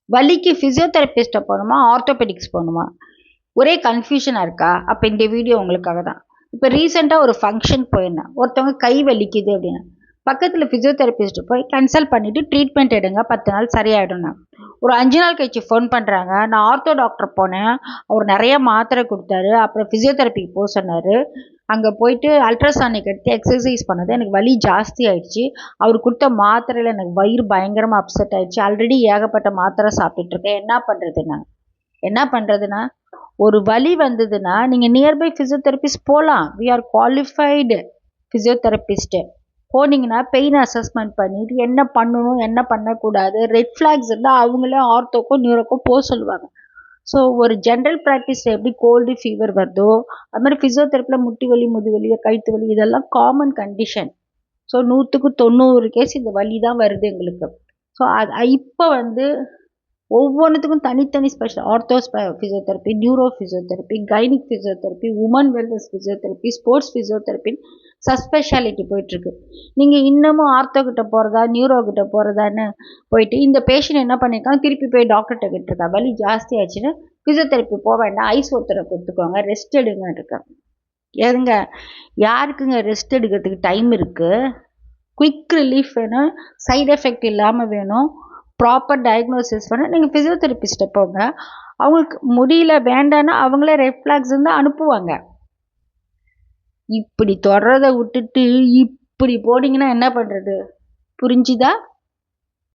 வலிக்கு ஃபிசியோதெரபிஸ்ட்டை போகணுமா ஆர்த்தோபெடிக்ஸ் போகணுமா ஒரே கன்ஃபியூஷனாக இருக்கா? அப்போ இந்த வீடியோ உங்களுக்காக தான். இப்போ ரீசெண்டாக ஒரு ஃபங்க்ஷன் போயிருந்தேன். ஒருத்தவங்க கை வலிக்குது அப்படின்னு பக்கத்தில் ஃபிசியோதெரபிஸ்ட் போய் கன்சல்ட் பண்ணிவிட்டு ட்ரீட்மெண்ட் எடுங்க 10 நாள் சரியாயிடும்னா. ஒரு 5 நாள் கழிச்சு ஃபோன் பண்ணுறாங்க, நான் ஆர்த்தோ டாக்டர் போனேன், அவர் நிறைய மாத்திரை கொடுத்தாரு, அப்புறம் ஃபிசியோதெரபிக்கு போக சொன்னார். அங்கே போயிட்டு அல்ட்ராசானிக் எடுத்து எக்ஸசைஸ் பண்ணது எனக்கு வலி ஜாஸ்தி ஆயிடுச்சு. அவர் கொடுத்த மாத்திரையில் எனக்கு வயிறு பயங்கரமாக அப்செட் ஆயிடுச்சு. ஆல்ரெடி ஏகப்பட்ட மாத்திரை சாப்பிட்டுட்ருக்கேன். என்ன பண்ணுறதுன்னா ஒரு வலி வந்ததுன்னா நீங்கள் நியர்பை ஃபிசியோதெரபிஸ்ட் போகலாம். We are qualified physiotherapist. போனீங்கன்னா பெயின் அசஸ்மெண்ட் பண்ணிட்டு என்ன பண்ணணும் என்ன பண்ணக்கூடாது ரெட் ஃப்ளாக்ஸ் இருந்தால் அவங்களே ஆர்த்தோக்கோ நியூரோக்கோ போக சொல்லுவாங்க. ஸோ ஒரு ஜென்ரல் ப்ராக்டிஸில் எப்படி கோல்டு ஃபீவர் வருதோ அது மாதிரி ஃபிசியோதெரப்பியில் முட்டி வலி முதுவலி கழுத்து வலி இதெல்லாம் காமன் கண்டிஷன். ஸோ 100க்கு 90 கேஸ் இந்த வலி தான் வருது எங்களுக்கு. ஸோ அது இப்போ ஒவ்வொன்றுத்துக்கும் தனித்தனி special ortho physiotherapy, neuro physiotherapy, gynaec physiotherapy, woman wellness physiotherapy, sports ஃபிசியோதெரப்பின்னு சப்ஸ்பெஷாலிட்டி போயிட்டுருக்கு. நீங்கள் இன்னமும் ஆர்த்தோ கிட்ட போகிறதா நியூரோ கிட்ட போகிறதான்னு போயிட்டு இந்த பேஷண்ட் என்ன பண்ணியிருக்காங்க திருப்பி போய் டாக்டர்கிட்ட கேட்டிருக்கா வலி ஜாஸ்தி ஆச்சுன்னா ஃபிசியோதெரப்பி போக வேண்டாம் ஐஸ் ஒத்தரை கொடுத்துக்கோங்க ரெஸ்ட் எடுங்கன்னு இருக்கேன். ஏதுங்க யாருக்குங்க ரெஸ்ட் எடுக்கிறதுக்கு டைம் இருக்குது? குயிக் ரிலீஃப் வேணும், சைடு எஃபெக்ட் இல்லாமல் வேணும், ப்ராப்பர் டயக்னோசிஸ் வேணும். நீங்கள் ஃபிசியோதெரபிஸ்ட்டை போங்க. அவங்களுக்கு முடியல வேண்டான்னா அவங்களே ரெட் ஃப்ளாக்ஸ் இருந்தால் அனுப்புவாங்க. இப்படி தொடரதை விட்டுட்டு இப்படி போனீங்கன்னா என்ன பண்ணுறது? புரிஞ்சுதா?